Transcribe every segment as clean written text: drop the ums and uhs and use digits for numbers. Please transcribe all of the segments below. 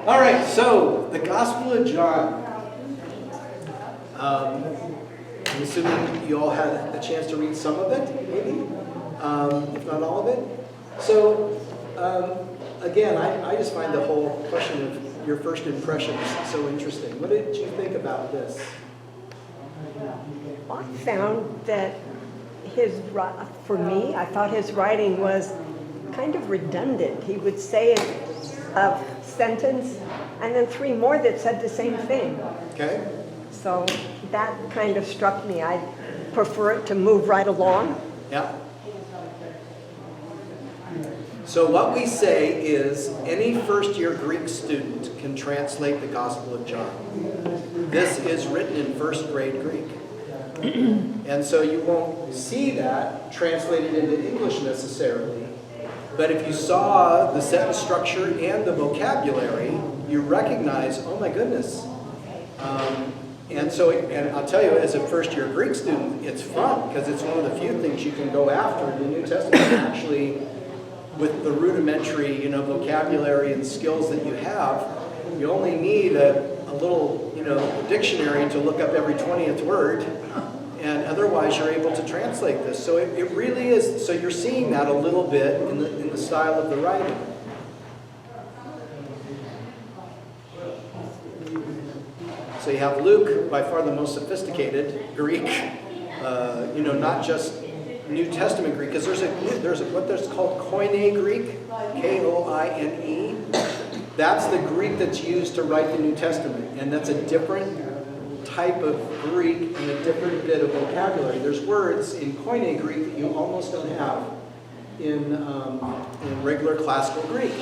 All right, so the Gospel of John. I'm assuming you all had a chance to read some of it, maybe, if not all of it. So, again, I just find the whole question of your first impressions so interesting. What did you think about this? I found that for me, I thought his writing was kind of redundant. He would say a sentence and then three more that said the same thing. Okay. So that kind of struck me. I prefer it to move right along. Yeah. So what we say is any first-year Greek student can translate the Gospel of John. This is written in first grade Greek. And so you won't see that translated into English necessarily. But if you saw the sentence structure and the vocabulary, you recognize, oh my goodness. And I'll tell you, as a first-year Greek student, it's fun because it's one of the few things you can go after in the New Testament. Actually, with the rudimentary, vocabulary and skills that you have, you only need a little, dictionary to look up every 20th word, and otherwise you're able to translate this. So it really is. So you're seeing that a little bit in the style of the writing. So you have Luke, by far the most sophisticated Greek, not just New Testament Greek, because there's what's called Koine Greek, Koine. That's the Greek that's used to write the New Testament, and that's a different type of Greek and a different bit of vocabulary. There's words in Koine Greek that you almost don't have in regular classical Greek.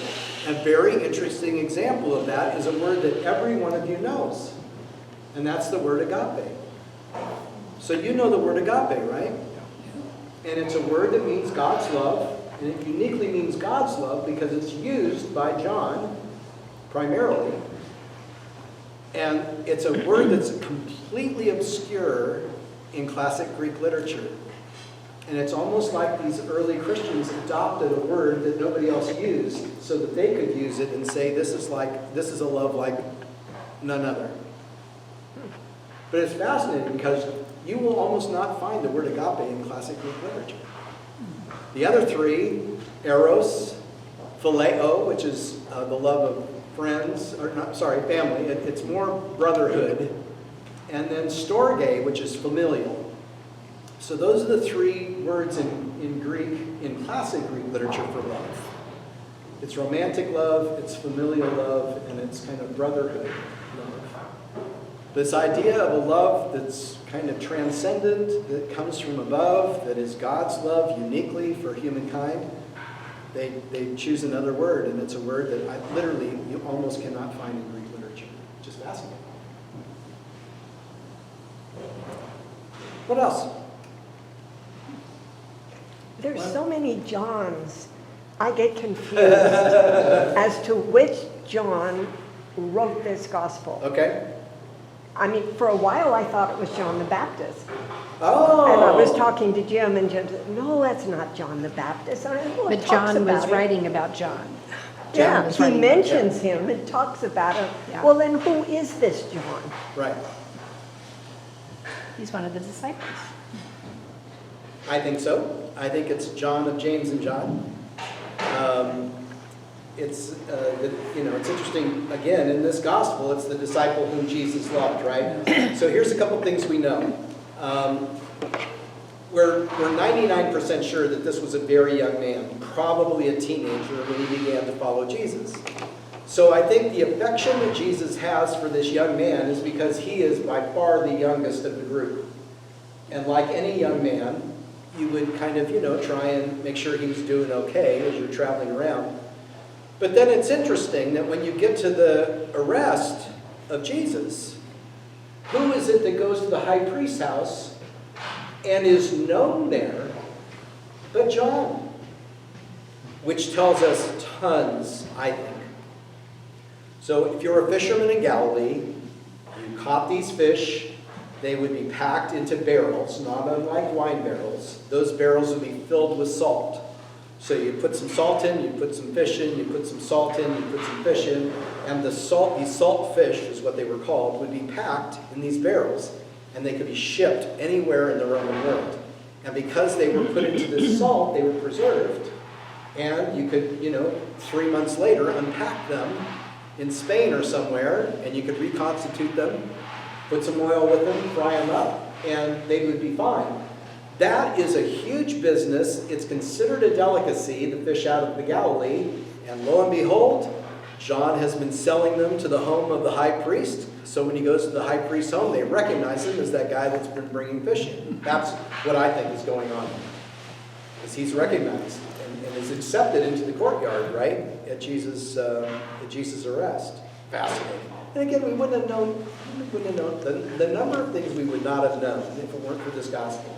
A very interesting example of that is a word that every one of you knows. And that's the word agape. So you know the word agape, right? And it's a word that means God's love. And it uniquely means God's love because it's used by John primarily. And it's a word that's completely obscure in classic Greek literature. And it's almost like these early Christians adopted a word that nobody else used so that they could use it and say, this is a love like none other. But it's fascinating because you will almost not find the word agape in classic Greek literature. The other three, eros, phileo, which is the love of family. It's more brotherhood. And then storge, which is familial. So those are the three words in Greek, in classic Greek literature for love. It's romantic love, it's familial love, and it's kind of brotherhood love. This idea of a love that's kind of transcendent, that comes from above, that is God's love uniquely for humankind, they choose another word, and it's a word that you almost cannot find in Greek literature. Just fascinating. What else? There's so many Johns. I get confused as to which John wrote this gospel. Okay. I mean, for a while I thought it was John the Baptist. Oh. And I was talking to Jim, and Jim said, no, that's not John the Baptist. But John was writing about John. Yeah, he mentions him and talks about him. Yeah. Well, then who is this John? Right. He's one of the disciples. I think so. I think it's John of James and John. It's interesting, again, in this gospel, it's the disciple whom Jesus loved, right? So here's a couple things we know. We're 99% sure that this was a very young man, probably a teenager when he began to follow Jesus. So I think the affection that Jesus has for this young man is because he is by far the youngest of the group. And like any young man, you would kind of, try and make sure he was doing okay as you're traveling around. But then it's interesting that when you get to the arrest of Jesus, who is it that goes to the high priest's house and is known there but John? Which tells us tons, I think. So if you're a fisherman in Galilee, you caught these fish, they would be packed into barrels, not unlike wine barrels. Those barrels would be filled with salt. So you put some salt in, you put some fish in, you put some salt in, you put some fish in, and these salt fish, is what they were called, would be packed in these barrels, and they could be shipped anywhere in the Roman world. And because they were put into this salt, they were preserved, and you could, 3 months later unpack them in Spain or somewhere, and you could reconstitute them, put some oil with them, fry them up, and they would be fine. That is a huge business. It's considered a delicacy, the fish out of the Galilee. And lo and behold, John has been selling them to the home of the high priest. So when he goes to the high priest's home, they recognize him as that guy that's been bringing fish in. That's what I think is going on. Because he's recognized and is accepted into the courtyard, right, at Jesus' arrest. Fascinating. And again, we wouldn't have known the number of things we would not have known if it weren't for this gospel.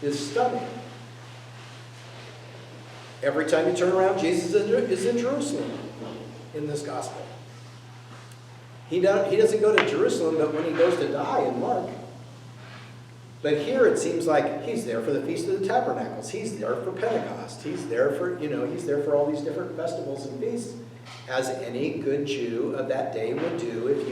Is stunning. Every time you turn around, Jesus is in Jerusalem in this gospel. He doesn't go to Jerusalem, but when he goes to die in Mark. But here it seems like he's there for the Feast of the Tabernacles. He's there for Pentecost. He's there for, he's there for all these different festivals and feasts, as any good Jew of that day would do. If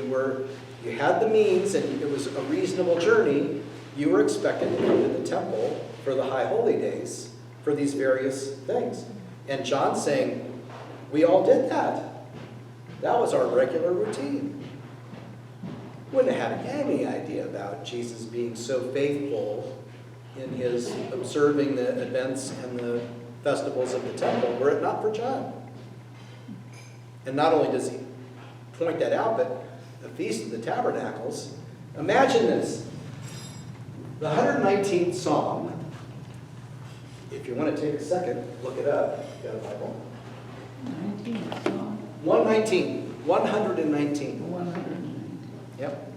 you had the means and it was a reasonable journey, you were expected to come to the temple for the high holy days for these various things. And John's saying, we all did that. That was our regular routine. Wouldn't have had any idea about Jesus being so faithful in his observing the events and the festivals of the temple were it not for John. And not only does he point that out, but the Feast of the Tabernacles. Imagine this. The 119th Psalm, if you want to take a second, look it up. You've got a Bible. 119. 119. Yep.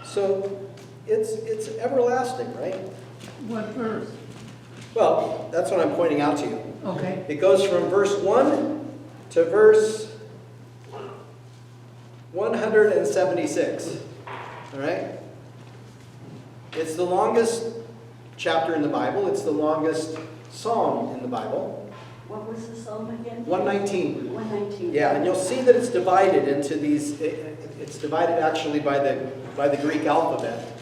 So it's everlasting, right? What verse? Well, that's what I'm pointing out to you. Okay. It goes from verse 1 to verse 176. All right? It's the longest chapter in the Bible. It's the longest psalm in the Bible. What was the psalm again? 119. 119. Yeah, and you'll see that it's divided into these. It's divided actually by the Greek alphabet.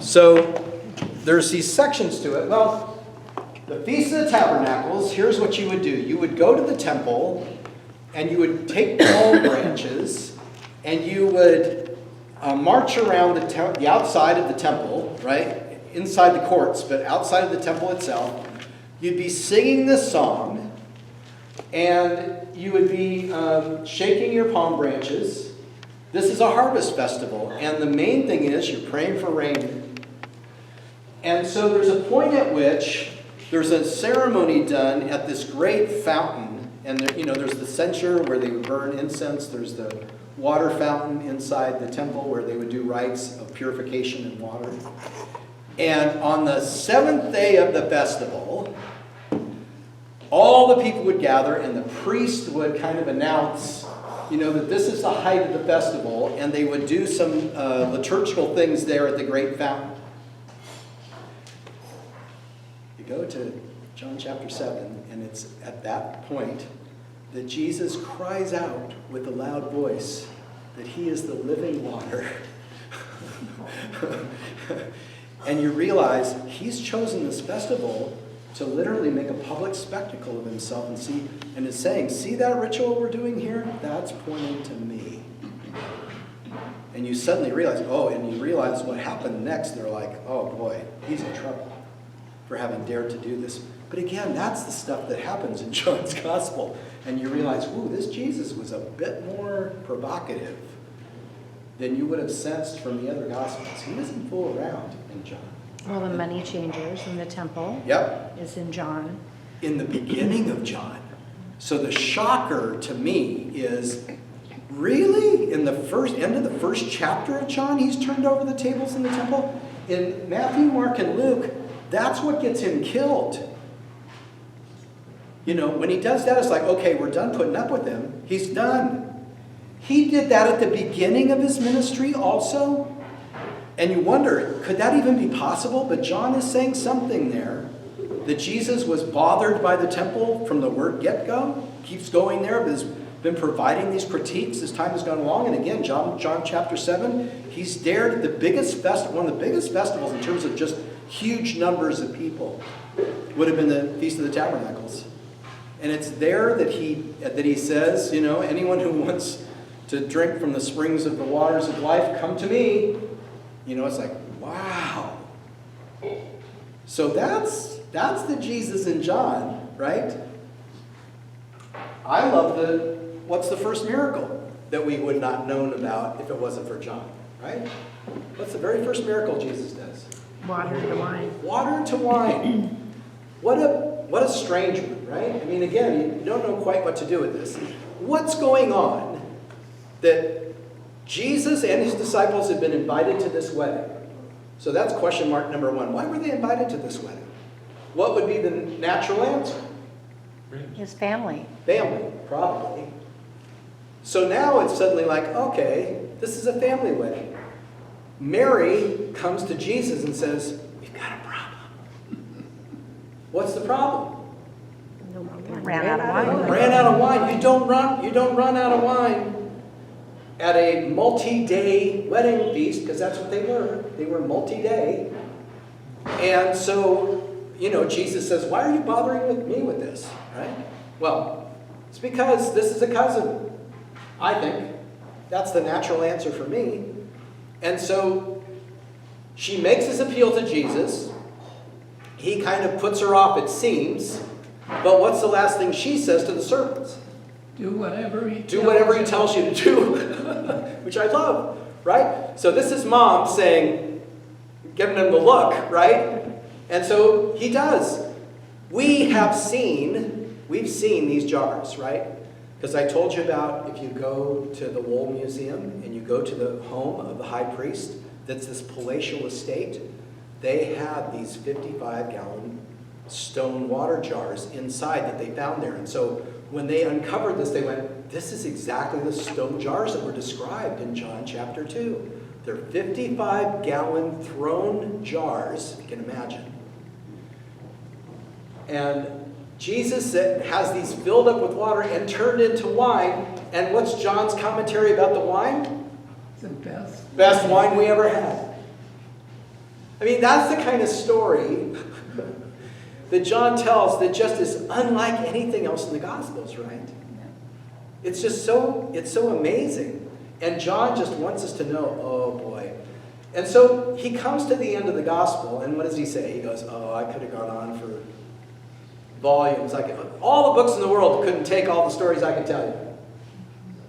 So there's these sections to it. Well, the Feast of the Tabernacles. Here's what you would do. You would go to the temple, and you would take palm branches, and you would march around the outside of the temple, right? Inside the courts, but outside of the temple itself. You'd be singing this song, and you would be shaking your palm branches. This is a harvest festival, and the main thing is you're praying for rain. And so there's a point at which there's a ceremony done at this great fountain, and there's the censer where they would burn incense. There's the water fountain inside the temple where they would do rites of purification in water. And on the 7th day of the festival, all the people would gather, and the priest would kind of announce, that this is the height of the festival, and they would do some liturgical things there at the great fountain. You go to John chapter 7, and it's at that point that Jesus cries out with a loud voice that he is the living water. And you realize he's chosen this festival to literally make a public spectacle of himself and is saying, see that ritual we're doing here? That's pointing to me. And you suddenly realize, and you realize what happened next. They're like, oh boy, he's in trouble for having dared to do this. But again, that's the stuff that happens in John's gospel. And you realize, this Jesus was a bit more provocative than you would have sensed from the other gospels. He doesn't fool around in John. Well, the money changers in the temple is in John. In the beginning of John. So the shocker to me is, really? In the end of the first chapter of John, he's turned over the tables in the temple? In Matthew, Mark, and Luke, that's what gets him killed. When he does that, it's like, okay, we're done putting up with him. He's done. He did that at the beginning of his ministry also. And you wonder, could that even be possible? But John is saying something there, that Jesus was bothered by the temple from the word get-go, keeps going there, but has been providing these critiques as time has gone along. And again, John chapter 7, he's dared one of the biggest festivals in terms of just huge numbers of people would have been the Feast of the Tabernacles. And it's there that he says, anyone who wants to drink from the springs of the waters of life, come to me. It's like, wow. So that's the Jesus in John, right? I love what's the first miracle that we would not known about if it wasn't for John, right? What's the very first miracle Jesus does? Water to wine. Water to wine. What a strange one, right? I mean, again, you don't know quite what to do with this. What's going on that Jesus and his disciples have been invited to this wedding? So that's question mark number one. Why were they invited to this wedding? What would be the natural answer? His family. Family, probably. So now it's suddenly like, okay, this is a family wedding. Mary comes to Jesus and says, we've got a problem. What's the problem? Ran out of wine. Ran out of wine. You don't run out of wine at a multi-day wedding feast, because that's what they were. They were multi-day. And so, Jesus says, why are you bothering with me with this? Right? Well, it's because this is a cousin, I think. That's the natural answer for me. And so she makes this appeal to Jesus. He kind of puts her off, it seems. But what's the last thing she says to the servants? Do whatever he tells you to do, which I love, right? So this is mom saying, giving him the look, right? And so he does. We've seen these jars, right? Because I told you about if you go to the Wool Museum and you go to the home of the high priest, that's this palatial estate, they had these 55-gallon stone water jars inside that they found there. And so when they uncovered this, they went, this is exactly the stone jars that were described in John chapter 2. They're 55-gallon throne jars, you can imagine. And Jesus has these filled up with water and turned into wine. And what's John's commentary about the wine? It's the best. Best wine we ever had. I mean, that's the kind of story that John tells that just is unlike anything else in the Gospels, right? It's just it's so amazing. And John just wants us to know, oh boy. And so he comes to the end of the Gospel, and what does he say? He goes, oh, I could have gone on for volumes. All the books in the world couldn't take all the stories I could tell you.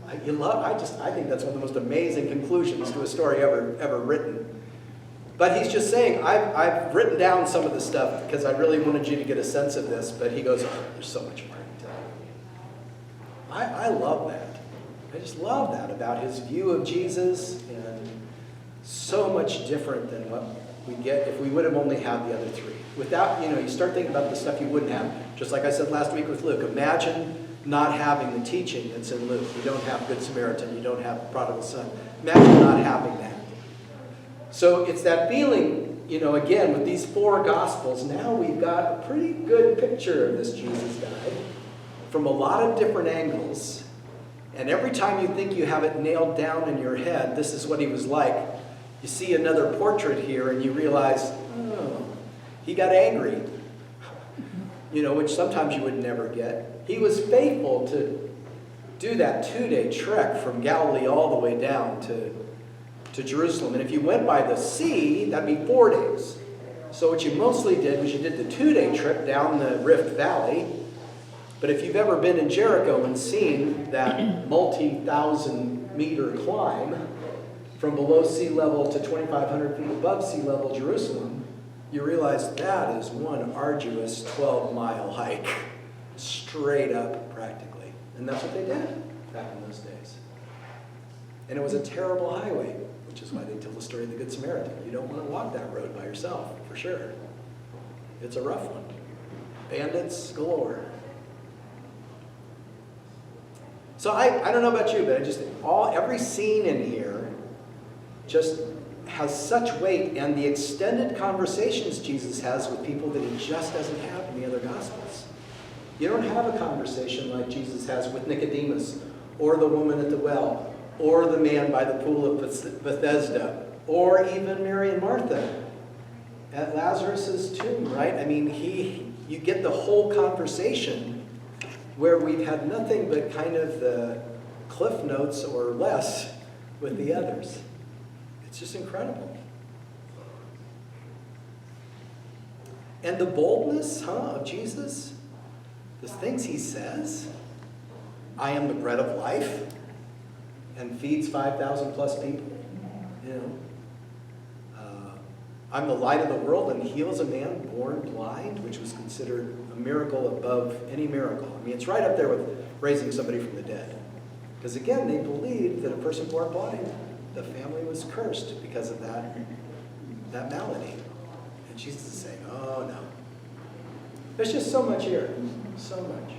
I think that's one of the most amazing conclusions to a story ever written. But he's just saying, I've written down some of the stuff because I really wanted you to get a sense of this. But he goes, oh, there's so much more to tell. I love that. I just love that about his view of Jesus, and so much different than what we get if we would have only had the other three. Without, you start thinking about the stuff you wouldn't have. Just like I said last week with Luke. Imagine not having the teaching that's in Luke. You don't have Good Samaritan. You don't have Prodigal Son. Imagine not having that. So it's that feeling, again, with these four Gospels, now we've got a pretty good picture of this Jesus guy from a lot of different angles. And every time you think you have it nailed down in your head, this is what he was like, you see another portrait here and you realize, oh, he got angry, which sometimes you would never get. He was faithful to do that 2-day trek from Galilee all the way down to Jerusalem. And if you went by the sea, that'd be 4 days. So what you mostly did was you did the 2-day trip down the Rift Valley. But if you've ever been in Jericho and seen that multi-thousand meter climb from below sea level to 2,500 feet above sea level Jerusalem, you realize that is one arduous 12-mile hike, straight up practically. And that's what they did back in those days. And it was a terrible highway, which is why they tell the story of the Good Samaritan. You don't want to walk that road by yourself, for sure. It's a rough one. Bandits galore. So I don't know about you, but I just every scene in here just has such weight, and the extended conversations Jesus has with people that he just doesn't have in the other Gospels. You don't have a conversation like Jesus has with Nicodemus, or the woman at the well, or the man by the pool of Bethesda, or even Mary and Martha at Lazarus' tomb, right? I mean, you get the whole conversation where we've had nothing but kind of the cliff notes or less with the others. It's just incredible. And the boldness, of Jesus, the things he says, I am the bread of life, and feeds 5,000 plus people, you know. I'm the light of the world, and heals a man born blind, which was considered a miracle above any miracle. I mean, it's right up there with raising somebody from the dead. Because again, they believed that a person born blind, the family was cursed because of that malady. And Jesus is saying, oh no. There's just so much here. So much.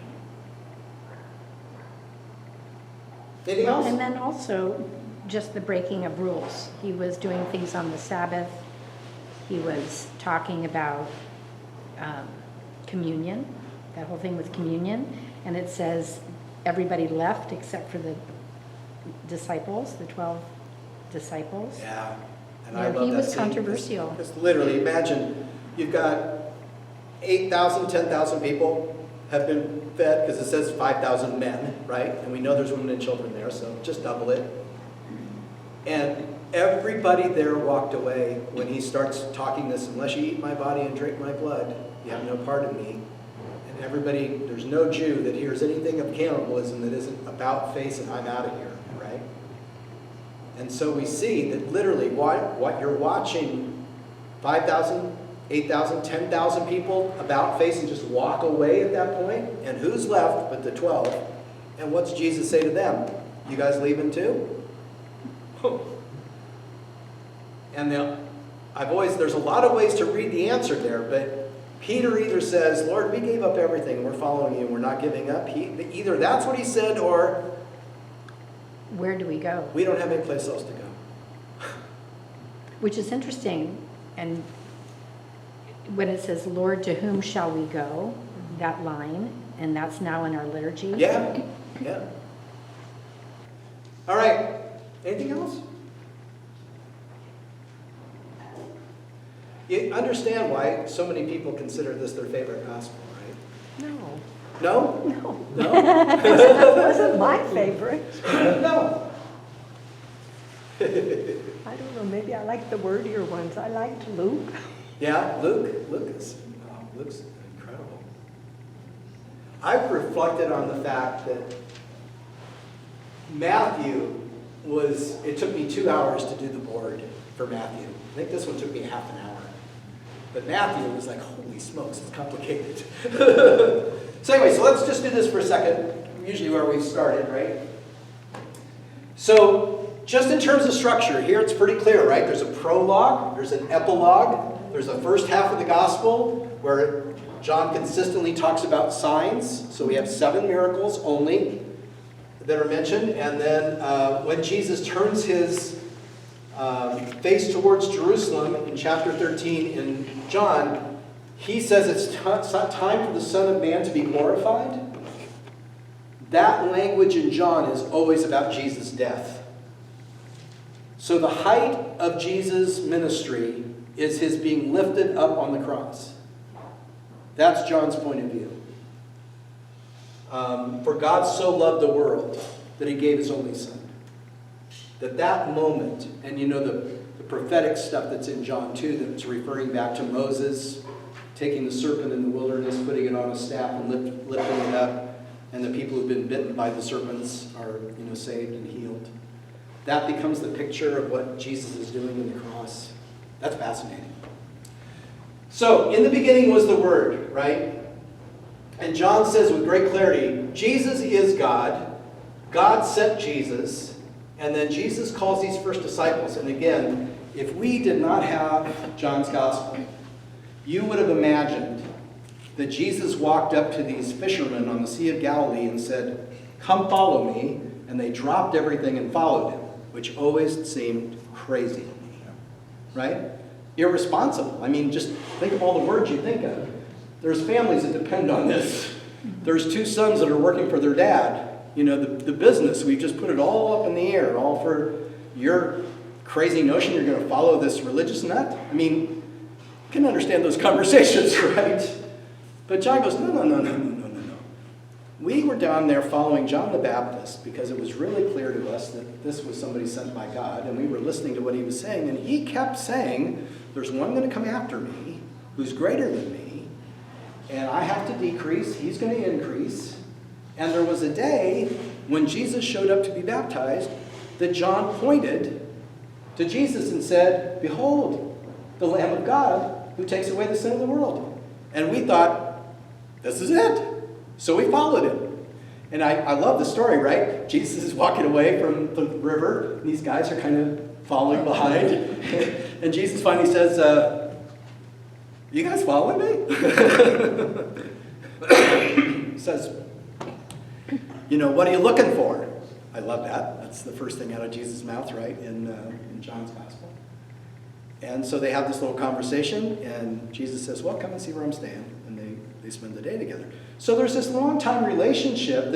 Anything else? And then also, just the breaking of rules. He was doing things on the Sabbath. He was talking about communion, that whole thing with communion. And it says everybody left except for the disciples, the 12 disciples. Yeah. And Yeah, I love he that was scene. controversial. Just literally, imagine you've got 8,000, 10,000 people have been fed, because it says 5,000 men, right? And we know there's women and children there, so just double it. And everybody there walked away when he starts talking this, unless you eat my body and drink my blood, you have no part in me. And everybody, there's no Jew that hears anything of cannibalism that isn't about face and I'm out of here, right? And so we see that literally what you're watching, 5,000, 8,000, 10,000 people about face and just walk away at that point. And who's left but the 12? And what's Jesus say to them? You guys leaving too? And there's a lot of ways to read the answer there, but Peter either says, Lord, we gave up everything, we're following you, we're not giving up. Either that's what he said, or Where do we go? we don't have any place else to go. Which is interesting. And when it says, Lord, to whom shall we go? That line, and that's now in our liturgy. Yeah, yeah. All right, anything else? You understand why so many people consider this their favorite gospel, right? No. No? No. No? That wasn't my favorite. No. I don't know, maybe I like the wordier ones. I liked Luke. Yeah, Luke's incredible. I've reflected on the fact that Matthew it took me 2 hours to do the board for Matthew. I think this one took me half an hour. But Matthew was like, holy smokes, it's complicated. So anyway, so let's just do this for a second. Usually where we've started, right? So just in terms of structure, here it's pretty clear, right? There's a prologue, there's an epilogue, there's the first half of the gospel where John consistently talks about signs. So we have 7 miracles only that are mentioned. And then when Jesus turns his face towards Jerusalem in chapter 13 in John, he says it's time for the Son of Man to be glorified. That language in John is always about Jesus' death. So the height of Jesus' ministry is his being lifted up on the cross. That's John's point of view. For God so loved the world that he gave his only Son. That moment, and you know the prophetic stuff that's in John 2, that's referring back to Moses taking the serpent in the wilderness, putting it on a staff and lifting it up, and the people who've been bitten by the serpents are saved and healed. That becomes the picture of what Jesus is doing in the cross. That's fascinating. So, in the beginning was the Word, right? And John says with great clarity, Jesus is God. God sent Jesus. And then Jesus calls these first disciples. And again, if we did not have John's gospel, you would have imagined that Jesus walked up to these fishermen on the Sea of Galilee and said, come follow me. And they dropped everything and followed him, which always seemed crazy to me. right? Irresponsible. I mean, just think of all the words you think of. There's families that depend on this. There's 2 sons that are working for their dad. You know, the business, we just put it all up in the air, all for your crazy notion you're going to follow this religious nut. I mean, you can understand those conversations, right? But John goes, no. We were down there following John the Baptist because it was really clear to us that this was somebody sent by God, and we were listening to what he was saying, and he kept saying, there's one going to come after me who's greater than me, and I have to decrease, he's going to increase. And there was a day when Jesus showed up to be baptized that John pointed to Jesus and said, behold, the Lamb of God who takes away the sin of the world. And we thought, this is it. So we followed him. And I love the story, right? Jesus is walking away from the river, and these guys are kind of following behind. And Jesus finally says, you guys following me? He says, you know, what are you looking for? I love that. That's the first thing out of Jesus' mouth, right, in John's Gospel. And so they have this little conversation, and Jesus says, well, come and see where I'm staying. And they spend the day together. So there's this long-time relationship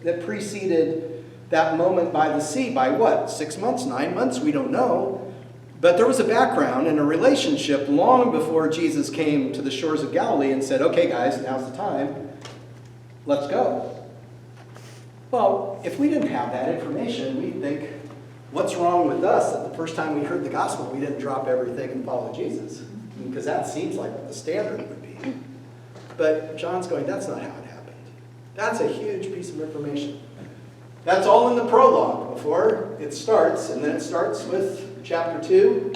that preceded that moment by the sea by what? 6 months, 9 months? We don't know. But there was a background and a relationship long before Jesus came to the shores of Galilee and said, okay, guys, now's the time. Let's go. Well, if we didn't have that information, we'd think, what's wrong with us that the first time we heard the gospel, we didn't drop everything and follow Jesus? Because that seems like what the standard would be. But John's going, that's not how it happened. That's a huge piece of information. That's all in the prologue before it starts, and then it starts with chapter 2.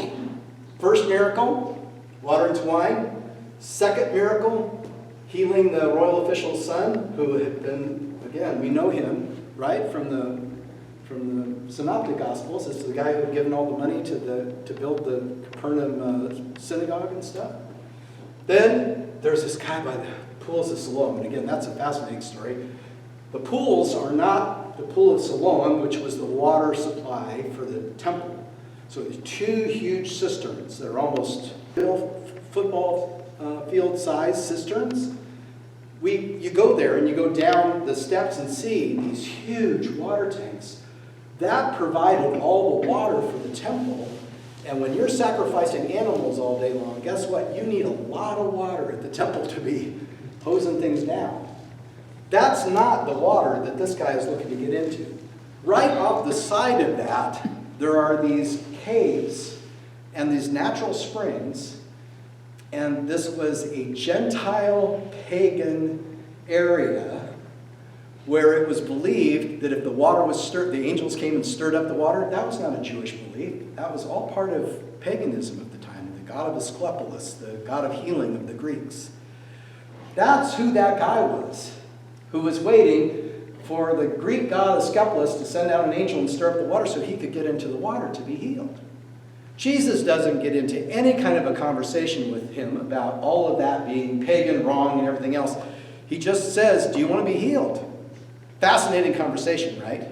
First miracle, water into wine. Second miracle, healing the royal official's son, who had been, again, we know him, right, from the Synoptic Gospels. It's the guy who had given all the money to build the Capernaum synagogue and stuff. Then there's this guy by the pools of Siloam, and again, that's a fascinating story. The pools are not the pool of Siloam, which was the water supply for the temple. So there's 2 huge cisterns that are almost football field-sized cisterns. You go there and you go down the steps and see these huge water tanks. That provided all the water for the temple. And when you're sacrificing animals all day long, guess what? You need a lot of water at the temple to be hosing things down. That's not the water that this guy is looking to get into. Right off the side of that, there are these caves and these natural springs. And this was a Gentile pagan area where it was believed that if the water was stirred, the angels came and stirred up the water. That was not a Jewish belief. That was all part of paganism at the time. The god of Asclepius, the god of healing of the Greeks. That's who that guy was, who was waiting for the Greek god Asclepius to send out an angel and stir up the water so he could get into the water to be healed. Jesus doesn't get into any kind of a conversation with him about all of that being pagan, wrong, and everything else. He just says, do you want to be healed? Fascinating conversation, right?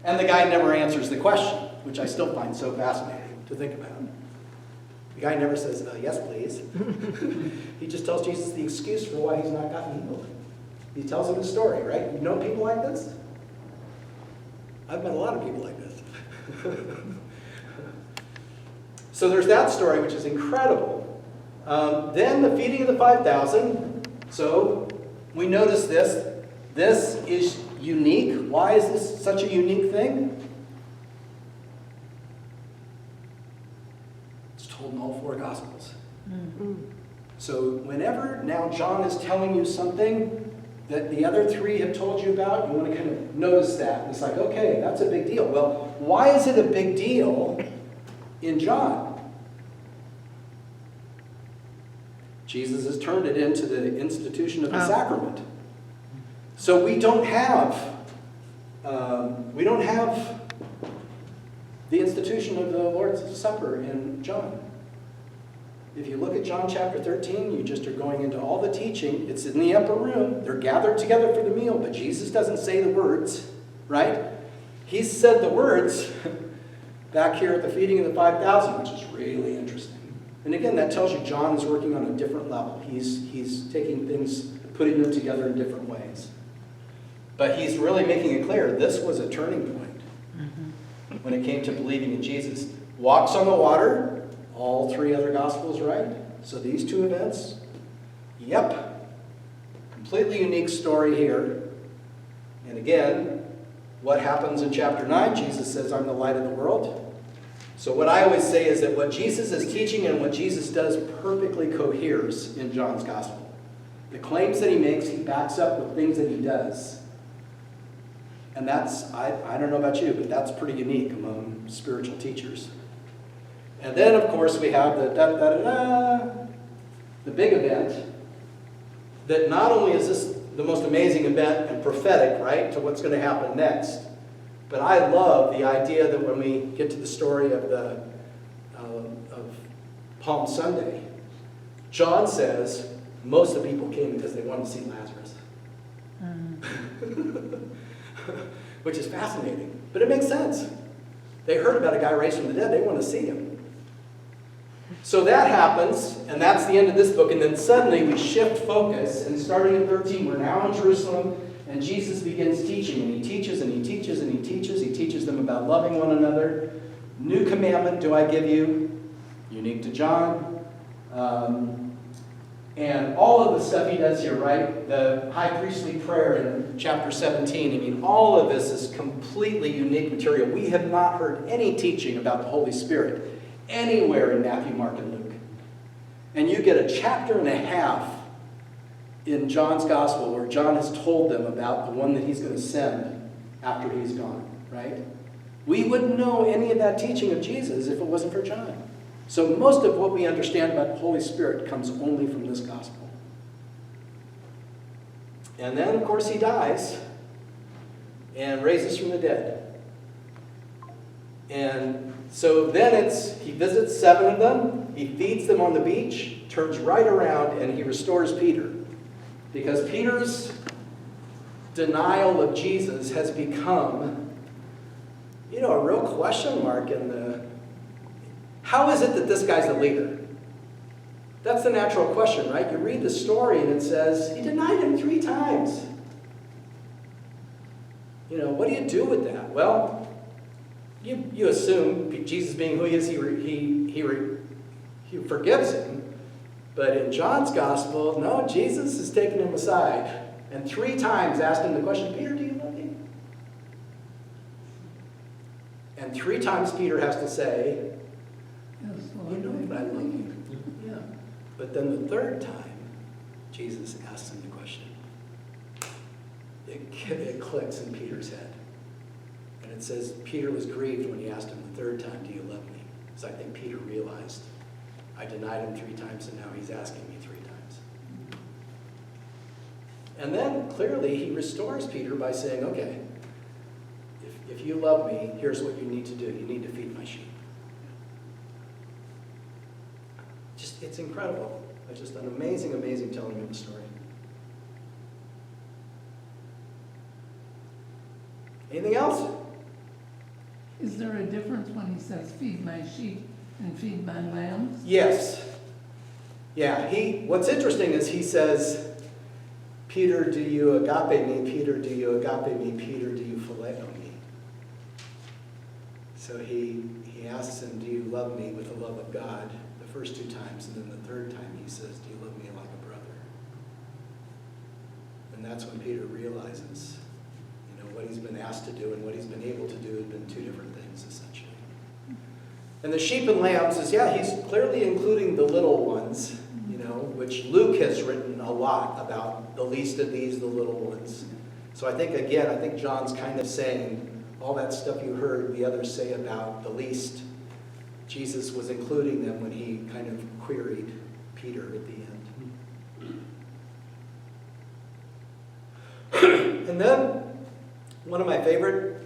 And the guy never answers the question, which I still find so fascinating to think about. The guy never says, yes, please. He just tells Jesus the excuse for why he's not gotten healed. He tells him the story, right? You know people like this? I've met a lot of people like this. So there's that story, which is incredible. Then the feeding of the 5,000. So we notice this. This is unique. Why is this such a unique thing? It's told in all 4 Gospels. Mm-hmm. So whenever now John is telling you something that the other 3 have told you about, you want to kind of notice that. It's like, okay, that's a big deal. Well, why is it a big deal in John? Jesus has turned it into the institution of the sacrament. So we don't have the institution of the Lord's Supper in John. If you look at John chapter 13, you just are going into all the teaching. It's in the upper room. They're gathered together for the meal, but Jesus doesn't say the words, right? He said the words back here at the feeding of the 5,000, which is really interesting. And again, that tells you John is working on a different level. He's taking things, putting them together in different ways. But he's really making it clear this was a turning point when it came to believing in Jesus. Walks on the water, all three other Gospels, right? So these two events, yep. Completely unique story here. And again, what happens in chapter 9? Jesus says, I'm the light of the world. So what I always say is that what Jesus is teaching and what Jesus does perfectly coheres in John's Gospel. The claims that he makes, he backs up with things that he does. And that's, I don't know about you, but that's pretty unique among spiritual teachers. And then, of course, we have the big event, that not only is this the most amazing event and prophetic, right, to what's going to happen next, but I love the idea that when we get to the story of of Palm Sunday, John says most of the people came because they wanted to see Lazarus. Which is fascinating, but it makes sense. They heard about a guy raised from the dead. They want to see him. So that happens, and that's the end of this book. And then suddenly we shift focus, and starting at 13, we're now in Jerusalem, and Jesus begins teaching. And he teaches, and he teaches, and he teaches. He teaches them about loving one another. New commandment do I give you, unique to John. And all of the stuff he does here, right? The high priestly prayer in chapter 17. I mean, all of this is completely unique material. We have not heard any teaching about the Holy Spirit anywhere in Matthew, Mark, and Luke. And you get a chapter and a half in John's Gospel where John has told them about the one that he's going to send after he's gone, right? We wouldn't know any of that teaching of Jesus if it wasn't for John. So most of what we understand about the Holy Spirit comes only from this Gospel. And then, of course, he dies and raises from the dead. And so then he visits 7 of them, he feeds them on the beach, turns right around, and he restores Peter. Because Peter's denial of Jesus has become, a real question mark in the... How is it that this guy's a leader? That's the natural question, right? You read the story and it says, he denied him 3 times. What do you do with that? Well, you assume Jesus being who he is, he forgives him. But in John's Gospel, no, Jesus is taking him aside. And 3 times asked him the question, Peter, do you love me? And 3 times Peter has to say, Yes, you Lord, know that I love you. Yeah. But then the 3rd time, Jesus asks him the question. It clicks in Peter's head. And it says, Peter was grieved when he asked him the 3rd time, do you love me? So I think Peter realized, I denied him 3 times and now he's asking me 3 times. And then clearly he restores Peter by saying, okay, if you love me, here's what you need to do. You need to feed my sheep. It's incredible. It's just an amazing, amazing telling of the story. Anything else? Is there a difference when he says, feed my sheep and feed my lambs? Yes. Yeah, what's interesting is he says, Peter, do you agape me? Peter, do you agape me? Peter, do you phileo me? So he asks him, do you love me with the love of God? The first 2 times, and then the 3rd time he says, do you love me like a brother? And that's when Peter realizes, what he's been asked to do and what he's been able to do have been 2 different things, essentially. And the sheep and lambs is, he's clearly including the little ones, which Luke has written a lot about, the least of these, the little ones. So I think John's kind of saying, all that stuff you heard the others say about the least, Jesus was including them when he kind of queried Peter at the end. And then, one of my favorite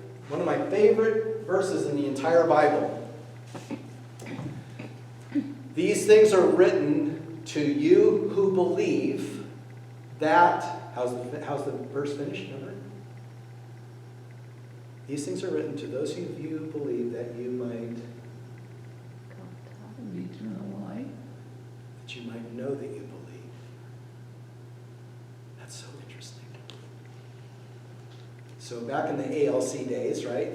verses in the entire Bible. These things are written to you who believe that, how's the verse finished? Remember? These things are written to those of you who believe that you might Eternal life. know that you believe. That's so interesting. So back in the ALC days, right,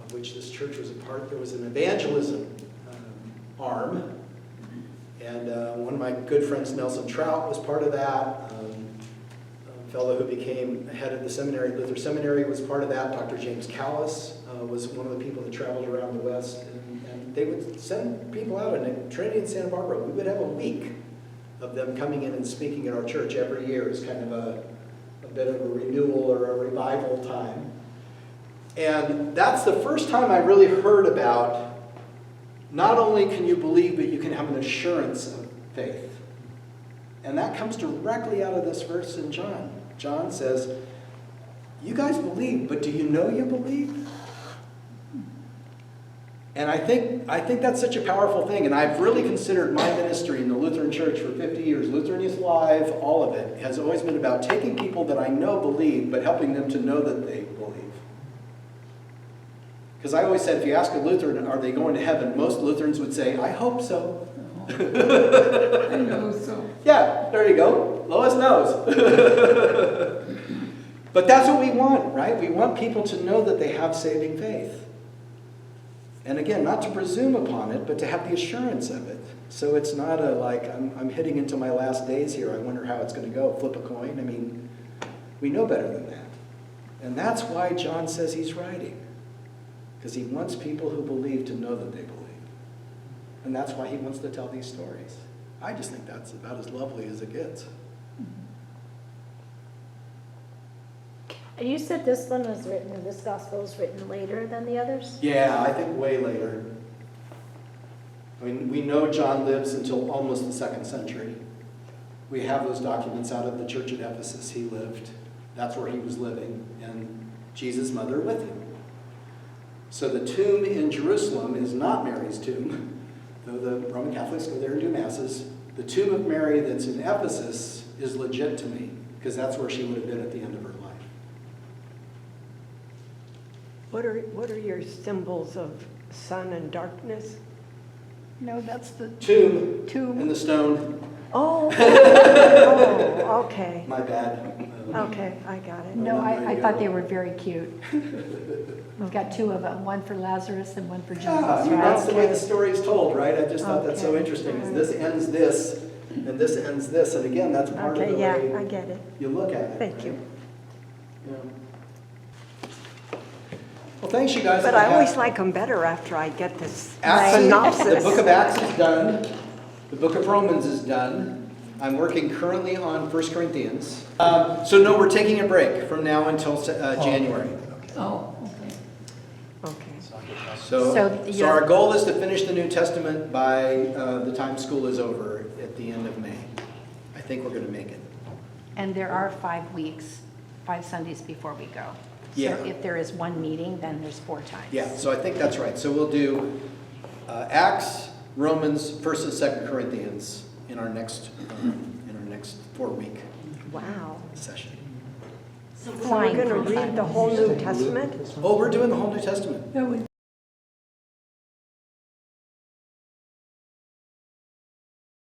of which this church was a part, there was an evangelism arm. And one of my good friends, Nelson Trout, was part of that. A fellow who became head of the seminary, Luther Seminary, was part of that. Dr. James Callis was one of the people that traveled around the West. And they would send people out, and Trinity in Santa Barbara, we would have a week of them coming in and speaking at our church every year as kind of a bit of a renewal or a revival time. And that's the first time I really heard about not only can you believe, but you can have an assurance of faith. And that comes directly out of this verse in John. John says, you guys believe, but do you know you believe? And I think that's such a powerful thing. And I've really considered my ministry in the Lutheran Church for 50 years. Lutheran Youth Live, all of it, has always been about taking people that I know believe, but helping them to know that they believe. Because I always said, if you ask a Lutheran, are they going to heaven? Most Lutherans would say, I hope so. I know so. Yeah, there you go. Lois knows. But that's what we want, right? We want people to know that they have saving faith. And again, not to presume upon it, but to have the assurance of it. So it's not a like, I'm hitting into my last days here. I wonder how it's going to go. Flip a coin. I mean, we know better than that. And that's why John says he's writing. Because he wants people who believe to know that they believe. And that's why he wants to tell these stories. I just think that's about as lovely as it gets. And you said this one was written, this gospel was written later than the others? Yeah, I think way later. I mean, we know John lives until almost the 2nd century. We have those documents out of the church at Ephesus. He lived. That's where he was living. And Jesus' mother with him. So the tomb in Jerusalem is not Mary's tomb, though the Roman Catholics go there and do masses. The tomb of Mary that's in Ephesus is legit to me, because that's where she would have been at the end of her life. What are your symbols of sun and darkness? No, that's the Tomb tomb. and the stone. Oh, oh, okay. My bad. Okay, I got it. No, There I you thought go. they were very cute. We've got 2 of them, one for Lazarus and one for Jesus, Yeah, I mean, right? that's the way the story is told, right? I just thought that's so Okay. interesting. Is this ends this, and this ends this, and again, that's part of Okay, the yeah, way I get it. you look at it. Thank right? you. Yeah. Well, thanks, you guys. But I always like them better after I get this Acts, synopsis. the book of Acts is done. The book of Romans is done. I'm working currently on 1 Corinthians. So no, we're taking a break from now until January. Oh, okay. Okay. So our goal is to finish the New Testament by the time school is over at the end of May. I think we're going to make it. And there are 5 weeks, 5 Sundays before we go. Yeah. So if there is 1 meeting, then there's 4 times. Yeah, so I think that's right. So we'll do Acts, Romans, 1st and 2nd Corinthians in our next 4-week Wow. session. So So we're going to read the whole New Testament? Oh, we're doing the whole New Testament. That would